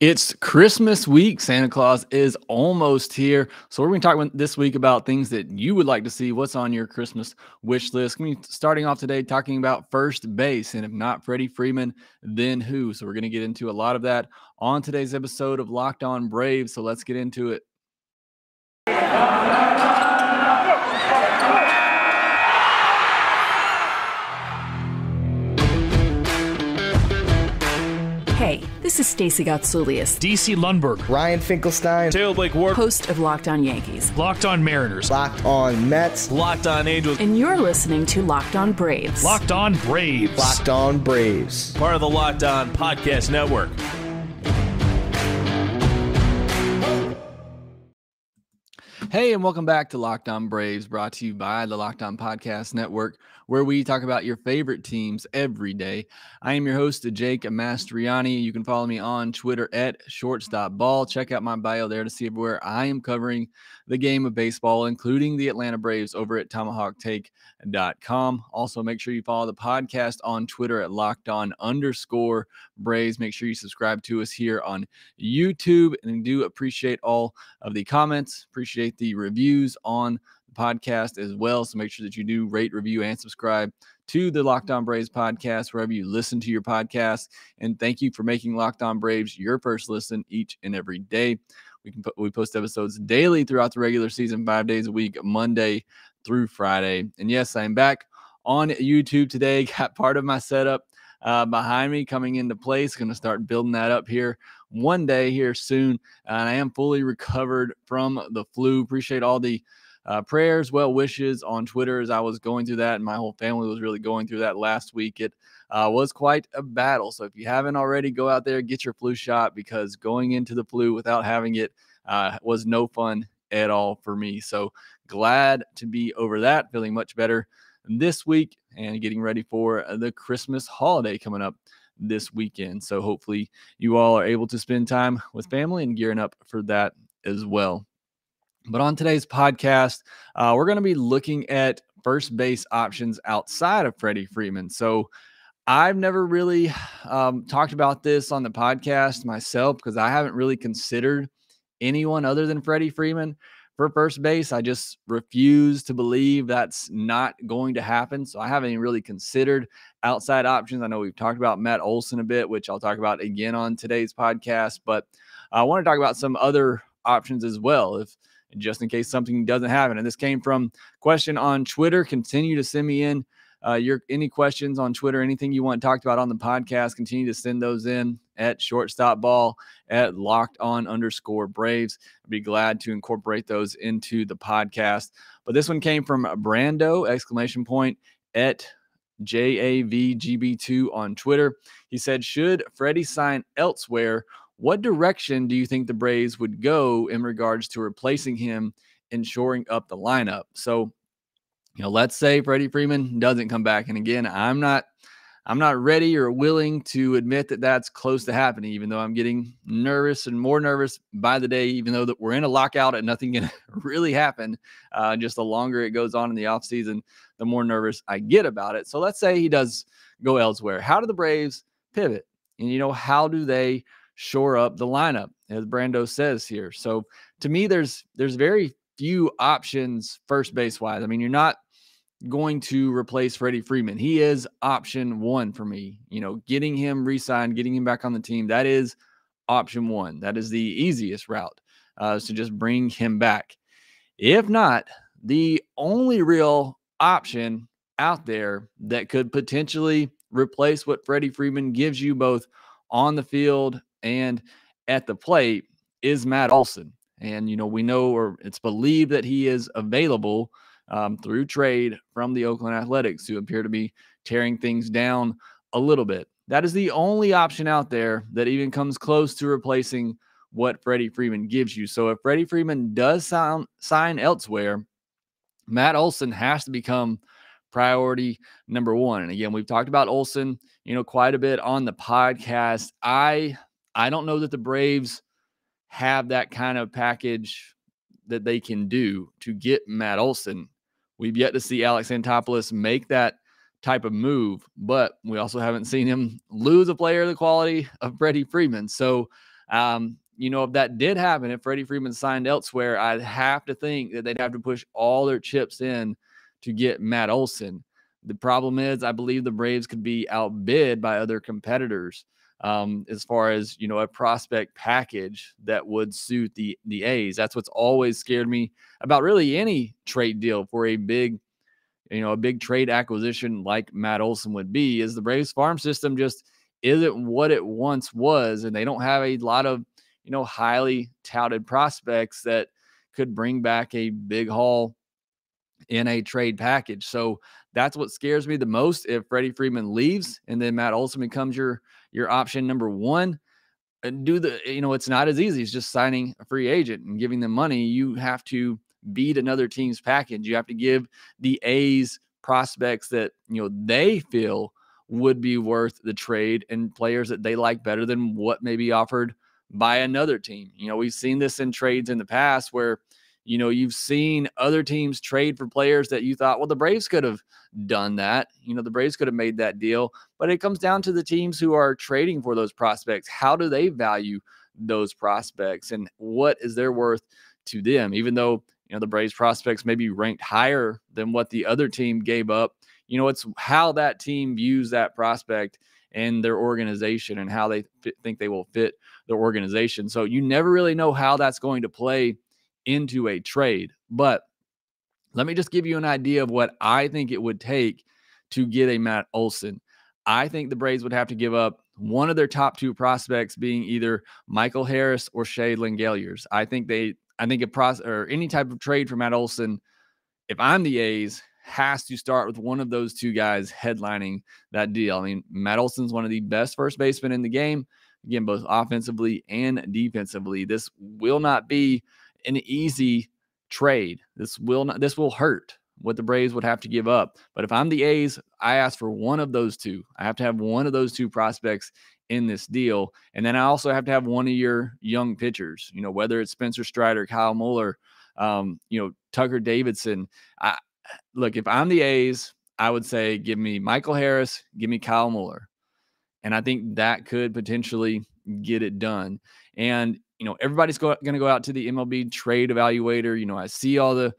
It's Christmas week. Santa Claus is almost here. So we're going to talk this week about things that you would like to see. What's on your Christmas wish list? Going to be starting off today talking about first base. And if not Freddie Freeman, then who? So we're going to get into a lot of that on today's episode of Locked On Braves. So let's get into it. Hey, this is Stacey Gotsoulias, DC Lundberg, Ryan Finkelstein, Taylor Blake Ward, host of Locked On Yankees, Locked On Mariners, Locked On Mets, Locked On Angels, and you're listening to Locked On Braves. Locked On Braves, Locked On Braves, part of the Locked On Podcast Network. Hey, and welcome back to Locked On Braves, brought to you by the Locked On Podcast Network, where we talk about your favorite teams every day. I am your host, Jake Mastriani. You can follow me on Twitter at shortstopball. Check out my bio there to see where I am covering the game of baseball, including the Atlanta Braves over at tomahawktake.com. Also, make sure you follow the podcast on Twitter at LockedOn_Braves. Make sure you subscribe to us here on YouTube, and do appreciate all of the comments. Appreciate the reviews on the podcast as well. So make sure that you do rate, review, and subscribe to the Locked On Braves podcast, wherever you listen to your podcast. And thank you for making Locked On Braves your first listen each and every day. We post episodes daily throughout the regular season, 5 days a week, Monday through Friday. And yes, I'm back on YouTube today. Got part of my setup behind me coming into place. Going to start building that up here one day here soon. And I am fully recovered from the flu. Appreciate all the prayers, well wishes on Twitter as I was going through that, and my whole family was really going through that last week. It was quite a battle. So if you haven't already, go out there, get your flu shot, because going into the flu without having it was no fun at all for me. So glad to be over that, feeling much better this week and getting ready for the Christmas holiday coming up this weekend. So hopefully you all are able to spend time with family and gearing up for that as well. But on today's podcast, we're going to be looking at first base options outside of Freddie Freeman. So I've never really talked about this on the podcast myself, because I haven't really considered anyone other than Freddie Freeman for first base. I just refuse to believe that's not going to happen. So I haven't even really considered outside options. I know we've talked about Matt Olson a bit, which I'll talk about again on today's podcast, but I want to talk about some other options as well, just in case something doesn't happen. And this came from question on Twitter. Continue to send me in any questions on Twitter, anything you want talked about on the podcast. Continue to send those in at shortstopball at LockedOn_Braves. I'd be glad to incorporate those into the podcast. But this one came from Brando, at JAVGB2 on Twitter. He said, should Freddie sign elsewhere, what direction do you think the Braves would go in regards to replacing him and shoring up the lineup? So, let's say Freddie Freeman doesn't come back. And again, I'm not ready or willing to admit that that's close to happening, even though I'm getting nervous and more nervous by the day, even though that we're in a lockout and nothing can really happen. Just the longer it goes on in the offseason, the more nervous I get about it. So let's say he does go elsewhere. How do the Braves pivot? And, how do they shore up the lineup, as Brando says here? So to me, there's very few options first base wise. I mean, you're not going to replace Freddie Freeman. He is option one for me. Getting him re-signed, getting him back on the team, that is option one. That is the easiest route, is to just bring him back. If not, the only real option out there that could potentially replace what Freddie Freeman gives you both on the field and at the plate is Matt Olson. And, we know, or it's believed, that he is available through trade from the Oakland Athletics, who appear to be tearing things down a little bit. That is the only option out there that even comes close to replacing what Freddie Freeman gives you. So if Freddie Freeman does sign elsewhere, Matt Olson has to become priority number one. And again, we've talked about Olson, quite a bit on the podcast. I don't know that the Braves have that kind of package that they can do to get Matt Olson. We've yet to see Alex Anthopoulos make that type of move, but we also haven't seen him lose a player of the quality of Freddie Freeman. So If that did happen, if Freddie Freeman signed elsewhere, I'd have to think that they'd have to push all their chips in to get Matt Olson. The problem is, I believe the Braves could be outbid by other competitors as far as, a prospect package that would suit the A's. That's what's always scared me about really any trade deal for a big trade acquisition like Matt Olson would be, is the Braves farm system just isn't what it once was. And they don't have a lot of, highly touted prospects that could bring back a big haul in a trade package. So that's what scares me the most. If Freddie Freeman leaves and then Matt Olson becomes your option number one, and it's not as easy as just signing a free agent and giving them money. You have to beat another team's package. You have to give the A's prospects that, they feel would be worth the trade and players that they like better than what may be offered by another team. We've seen this in trades in the past where, you've seen other teams trade for players that you thought, well, the Braves could have done that. The Braves could have made that deal. But it comes down to the teams who are trading for those prospects. How do they value those prospects and what is their worth to them? Even though, the Braves prospects may be ranked higher than what the other team gave up, it's how that team views that prospect and their organization and how they think they will fit their organization. So you never really know how that's going to play into a trade. But let me just give you an idea of what I think it would take to get a Matt Olson. I think the Braves would have to give up one of their top two prospects, being either Michael Harris or Shea Langeliers. I think any type of trade for Matt Olson, if I'm the A's, has to start with one of those two guys headlining that deal. I mean, Matt Olson's one of the best first basemen in the game, again, both offensively and defensively. This will not be an easy trade. This will hurt what the Braves would have to give up. But if I'm the A's, I ask for one of those two. I have to have one of those two prospects in this deal. And then I also have to have one of your young pitchers, whether it's Spencer Strider, Kyle Muller, Tucker Davidson. Look, if I'm the A's, I would say, give me Michael Harris, give me Kyle Muller. And I think that could potentially get it done. And, everybody's going to go out to the MLB trade evaluator. I see all the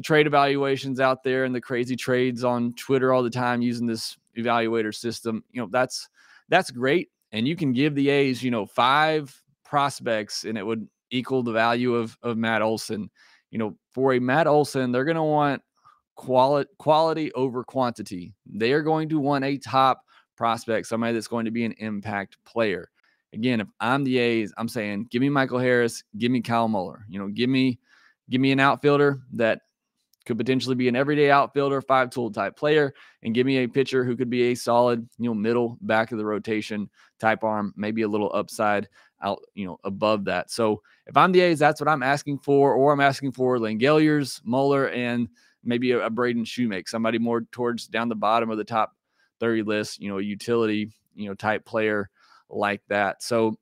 trade evaluations out there and the crazy trades on Twitter all the time using this evaluator system. That's great. And you can give the A's, 5 prospects and it would equal the value of Matt Olson. For a Matt Olson, they're going to want quality over quantity. They are going to want a top prospect, somebody that's going to be an impact player. Again, if I'm the A's, I'm saying, give me Michael Harris, give me Kyle Muller. Give me an outfielder that could potentially be an everyday outfielder, 5-tool type player, and give me a pitcher who could be a solid, middle back of the rotation type arm, maybe a little upside out, above that. So if I'm the A's, that's what I'm asking for, or I'm asking for Langeliers, Muller, and maybe a Braden Shoemake, somebody more towards down the bottom of the top 30 list, a utility, type player like that. So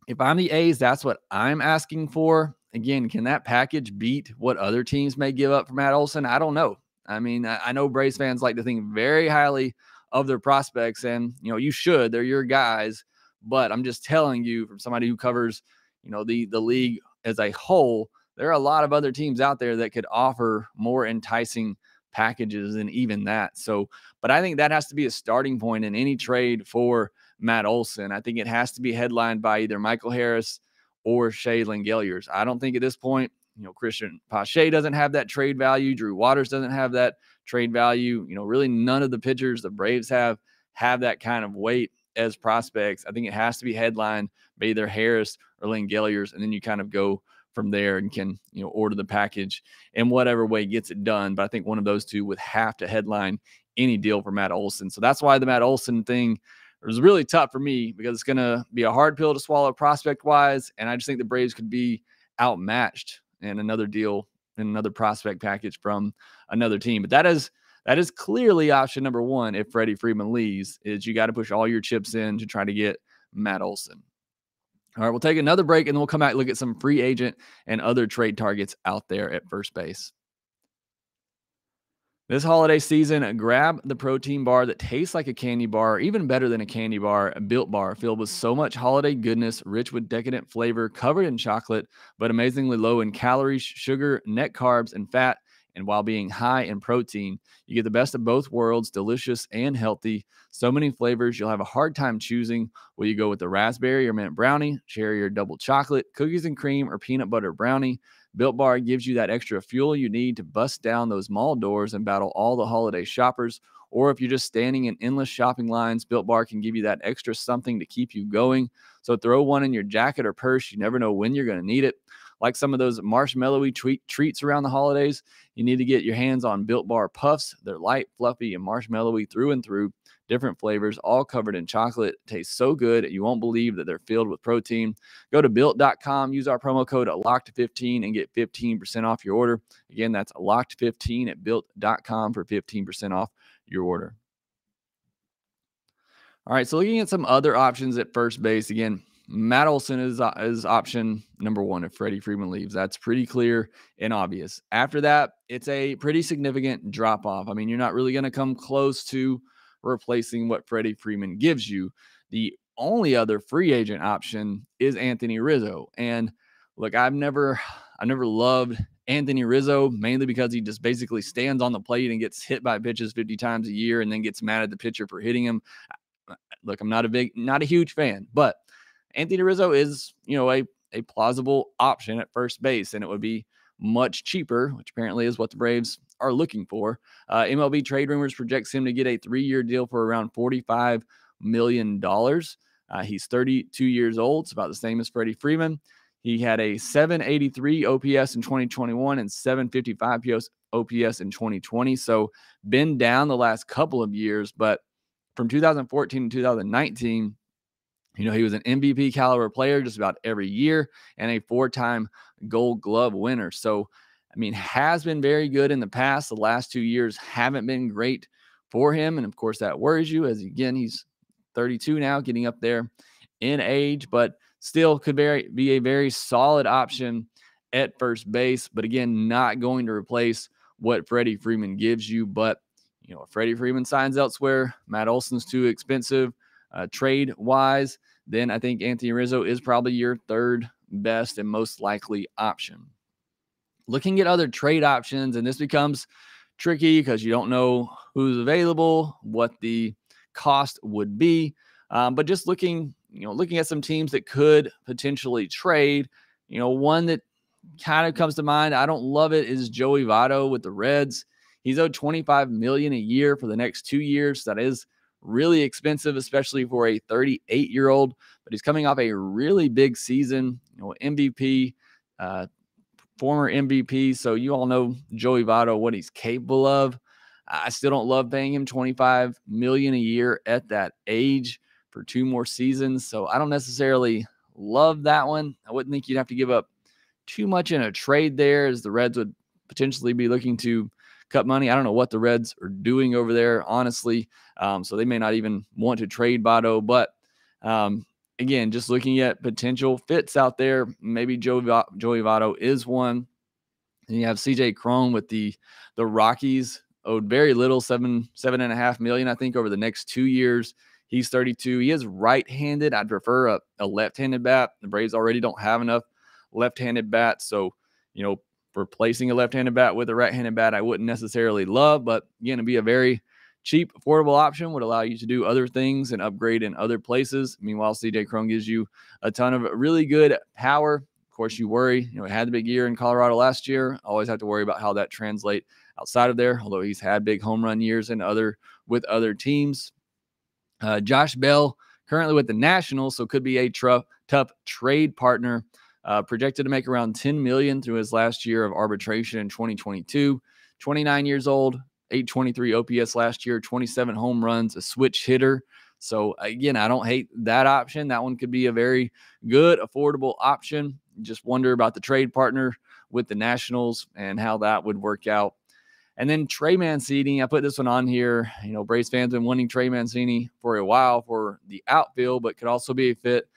if I'm the A's, that's what I'm asking for. Again, can that package beat what other teams may give up for Matt Olson? I don't know. I mean, I know Braves fans like to think very highly of their prospects, and, you should. They're your guys. But I'm just telling you, from somebody who covers, the league as a whole, there are a lot of other teams out there that could offer more enticing packages than even that. So, but I think that has to be a starting point in any trade for Matt Olson. I think it has to be headlined by either Michael Harris or Shea Langeliers. I don't think at this point, Christian Pache doesn't have that trade value. Drew Waters doesn't have that trade value. Really none of the pitchers the Braves have that kind of weight as prospects. I think it has to be headlined by either Harris or Langeliers, and then you kind of go from there and can, order the package in whatever way gets it done. But I think one of those two would have to headline any deal for Matt Olson. So that's why the Matt Olson thing was really tough for me, because it's going to be a hard pill to swallow prospect wise. And I just think the Braves could be outmatched in another deal, in another prospect package from another team. But that is clearly option number one. If Freddie Freeman leaves, is you got to push all your chips in to try to get Matt Olson. All right, we'll take another break and then we'll come back and look at some free agent and other trade targets out there at first base. This holiday season, grab the protein bar that tastes like a candy bar, even better than a candy bar, a Built Bar, filled with so much holiday goodness, rich with decadent flavor, covered in chocolate, but amazingly low in calories, sugar, net carbs, and fat. And while being high in protein, you get the best of both worlds, delicious and healthy. So many flavors, you'll have a hard time choosing. Will you go with the raspberry or mint brownie, cherry or double chocolate, cookies and cream, or peanut butter brownie? Built Bar gives you that extra fuel you need to bust down those mall doors and battle all the holiday shoppers. Or if you're just standing in endless shopping lines, Built Bar can give you that extra something to keep you going. So throw one in your jacket or purse. You never know when you're going to need it. Like some of those marshmallowy treats around the holidays, you need to get your hands on Built Bar Puffs. They're light, fluffy, and marshmallowy through and through. Different flavors, all covered in chocolate. Tastes so good, you won't believe that they're filled with protein. Go to built.com, use our promo code LOCKED15 and get 15% off your order. Again, that's LOCKED15 at built.com for 15% off your order. All right, so looking at some other options at first base, again, Matt Olson is option number one if Freddie Freeman leaves. That's pretty clear and obvious. After that, it's a pretty significant drop off. I mean, you're not really going to come close to replacing what Freddie Freeman gives you. The only other free agent option is Anthony Rizzo. And look, I've never loved Anthony Rizzo, mainly because he just basically stands on the plate and gets hit by pitches 50 times a year and then gets mad at the pitcher for hitting him. Look, I'm not a huge fan, but Anthony Rizzo is, a plausible option at first base, and it would be much cheaper, which apparently is what the Braves are looking for. MLB Trade Rumors projects him to get a 3-year deal for around $45 million. He's 32 years old. It's about the same as Freddie Freeman. He had a 783 OPS in 2021 and 755 OPS in 2020. So been down the last couple of years, but from 2014 to 2019, he was an MVP caliber player just about every year and a 4-time Gold Glove winner. So, has been very good in the past. The last 2 years haven't been great for him. And of course, that worries you as, again, he's 32 now, getting up there in age, but still could be a very solid option at first base. But again, not going to replace what Freddie Freeman gives you. But, if Freddie Freeman signs elsewhere, Matt Olson's too expensive trade-wise, then I think Anthony Rizzo is probably your third best and most likely option. Looking at other trade options, and this becomes tricky because you don't know who's available, what the cost would be. But just looking at some teams that could potentially trade, one that kind of comes to mind, I don't love it, is Joey Votto with the Reds. He's owed $25 million a year for the next 2 years. That is really expensive, especially for a 38-year-old, but he's coming off a really big season, MVP, former MVP. So you all know Joey Votto, what he's capable of. I still don't love paying him $25 million a year at that age for 2 more seasons. So I don't necessarily love that one. I wouldn't think you'd have to give up too much in a trade there, as the Reds would potentially be looking to cut money. I don't know what the Reds are doing over there, honestly. So they may not even want to trade Votto. But again, just looking at potential fits out there, maybe Joey Votto is one. And you have CJ Cron with the Rockies, owed very little, $7.5 million, I think, over the next 2 years. He's 32. He is right-handed. I'd prefer a left-handed bat. The Braves already don't have enough left-handed bats. So, replacing a left-handed bat with a right-handed bat, I wouldn't necessarily love, but again, it'd be a very cheap, affordable option, would allow you to do other things and upgrade in other places. Meanwhile, CJ Cron gives you a ton of really good power. Of course, you worry, he had the big year in Colorado last year. Always have to worry about how that translates outside of there, although he's had big home run years with other teams. Josh Bell, currently with the Nationals, so could be a tough trade partner. Projected to make around $10 million through his last year of arbitration in 2022. 29 years old, 823 OPS last year, 27 home runs, a switch hitter. So again, I don't hate that option. That one could be a very good, affordable option. Just wonder about the trade partner with the Nationals and how that would work out. And then Trey Mancini, I put this one on here. Braves fans have been wanting Trey Mancini for a while for the outfield, but could also be a fit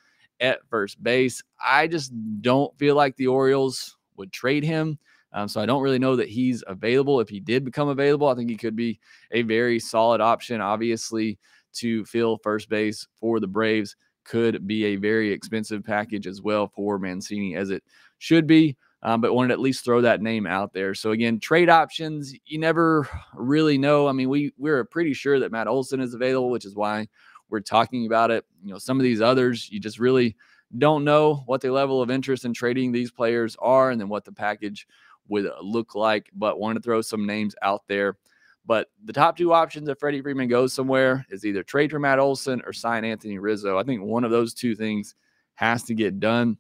at first base. I just don't feel like the Orioles would trade him. So I don't really know that he's available. If he did become available, I think he could be a very solid option. Obviously, to fill first base for the Braves could be a very expensive package as well for Mancini, as it should be. But wanted to at least throw that name out there. So again, trade options, you never really know. I mean, we're pretty sure that Matt Olson is available, which is why we're talking about it. Some of these others, you just really don't know what the level of interest in trading these players are and then what the package would look like, but wanted to throw some names out there. But the top two options if Freddie Freeman goes somewhere is either trade for Matt Olson or sign Anthony Rizzo. I think one of those two things has to get done.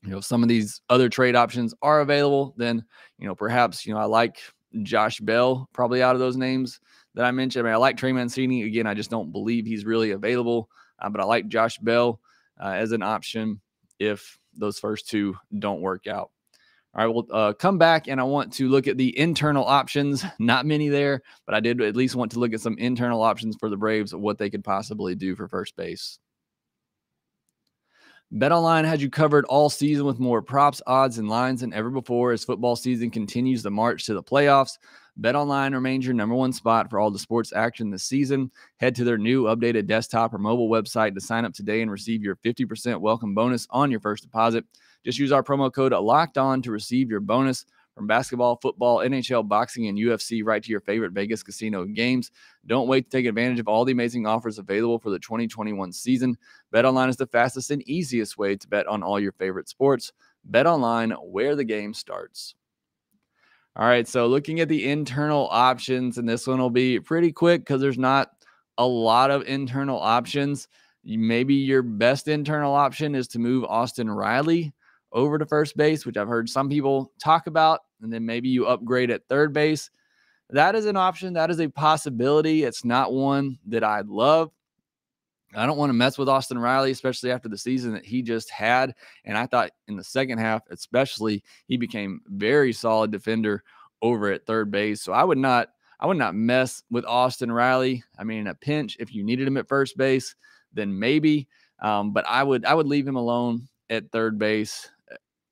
If some of these other trade options are available, then, perhaps, I like Josh Bell probably out of those names that I mentioned. I mean, I like Trey Mancini. Again, I just don't believe he's really available, but I like Josh Bell as an option if those first two don't work out. All right, we'll come back, and I want to look at the internal options. Not many there, but I did at least want to look at some internal options for the Braves, what they could possibly do for first base. BetOnline has you covered all season with more props, odds, and lines than ever before as football season continues the march to the playoffs. BetOnline remains your number one spot for all the sports action this season. Head to their new updated desktop or mobile website to sign up today and receive your 50% welcome bonus on your first deposit. Just use our promo code LOCKEDON to receive your bonus. From basketball, football, NHL, boxing, and UFC right to your favorite Vegas casino games. Don't wait to take advantage of all the amazing offers available for the 2021 season. BetOnline is the fastest and easiest way to bet on all your favorite sports. BetOnline, where the game starts. All right, so looking at the internal options, and this one will be pretty quick because there's not a lot of internal options. Maybe your best internal option is to move Austin Riley over to first base, which I've heard some people talk about, and then maybe you upgrade at third base. That is an option. That is a possibility. It's not one that I'd love. I don't want to mess with Austin Riley, especially after the season that he just had. And I thought in the second half, especially, he became very solid defender over at third base. So I would not mess with Austin Riley. I mean, in a pinch, if you needed him at first base, then maybe. But I would leave him alone at third base.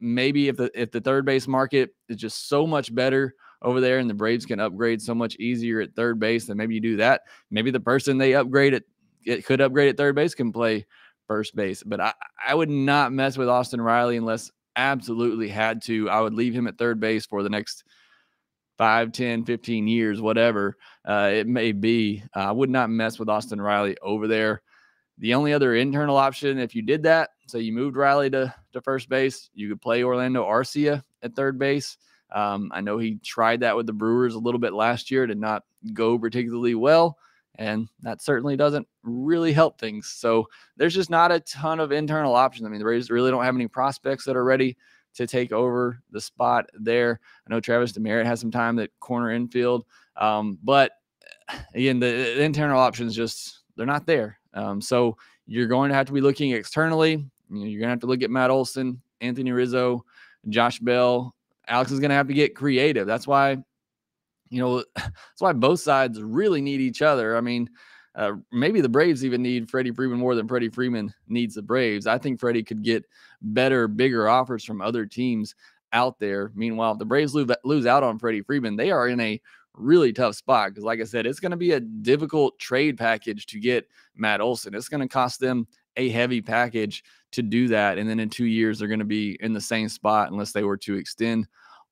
Maybe if the third base market is just so much better over there and the Braves can upgrade so much easier at third base, then maybe you do that. Maybe the person they could upgrade at third base can play first base. But I would not mess with Austin Riley unless absolutely had to. I would leave him at third base for the next 5, 10, 15 years, whatever it may be. I would not mess with Austin Riley over there. The only other internal option, if you did that, so you moved Riley to first base, you could play Orlando Arcia at third base. I know he tried that with the Brewers a little bit last year, did not go particularly well, and that certainly doesn't really help things. So there's just not a ton of internal options. I mean, the Braves really don't have any prospects that are ready to take over the spot there. I know Travis Demerit has some time at corner infield, but again, the internal options they're not there. So you're going to have to be looking externally. You're going to have to look at Matt Olson, Anthony Rizzo, Josh Bell. Alex is going to have to get creative. That's why both sides really need each other. I mean, maybe the Braves even need Freddie Freeman more than Freddie Freeman needs the Braves. I think Freddie could get better, bigger offers from other teams out there. Meanwhile, if the Braves lose out on Freddie Freeman, they are in a really tough spot because, like I said, it's going to be a difficult trade package to get Matt Olson. It's going to cost them a heavy package to do that. And then in 2 years, they're going to be in the same spot unless they were to extend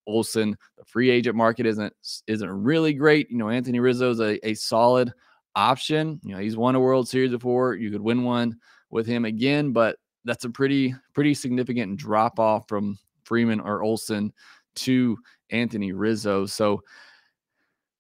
Olson. The free agent market isn't really great. Anthony Rizzo is a solid option. He's won a World Series before. You could win one with him again, but that's a pretty significant drop off from Freeman or Olson to Anthony Rizzo. So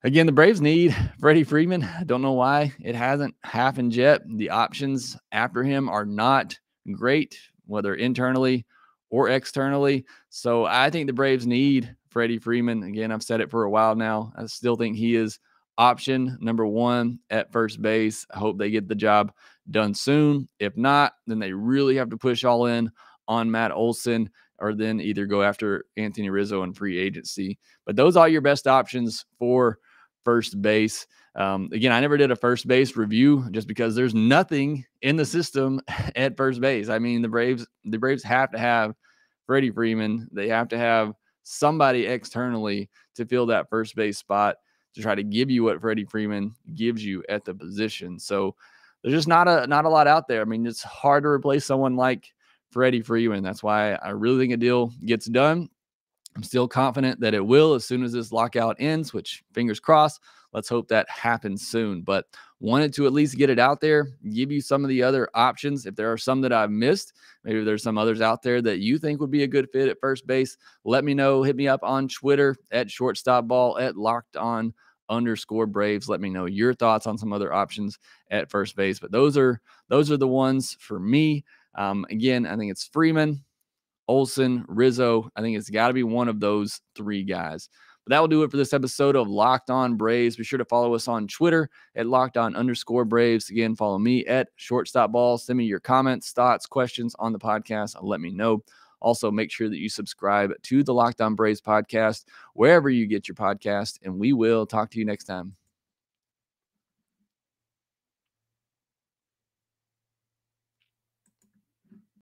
again, the Braves need Freddie Freeman. I don't know why it hasn't happened yet. The options after him are not great, whether internally or externally. So I think the Braves need Freddie Freeman. Again, I've said it for a while now. I still think he is option number one at first base. I hope they get the job done soon. If not, then they really have to push all in on Matt Olson, or then either go after Anthony Rizzo in free agency. But those are your best options for first base. Again, I never did a first base review just because there's nothing in the system at first base. I mean, the Braves have to have Freddie Freeman. They have to have somebody externally to fill that first base spot to try to give you what Freddie Freeman gives you at the position. So there's just not a lot out there. I mean, it's hard to replace someone like Freddie Freeman. That's why I really think a deal gets done. I'm still confident that it will as soon as this lockout ends, which fingers crossed. Let's hope that happens soon. But wanted to at least get it out there, give you some of the other options. If there are some that I've missed, maybe there's some others out there that you think would be a good fit at first base, let me know. Hit me up on Twitter at shortstopball, at @lockedon_Braves. Let me know your thoughts on some other options at first base. But those are the ones for me. Again, I think it's Freeman, Olson, Rizzo. I think it's got to be one of those three guys. But that will do it for this episode of Locked On Braves. Be sure to follow us on Twitter at @lockedon_Braves. Again, follow me at shortstopball. Send me your comments, thoughts, questions on the podcast. Let me know. Also, make sure that you subscribe to the Locked On Braves podcast wherever you get your podcast, and we will talk to you next time.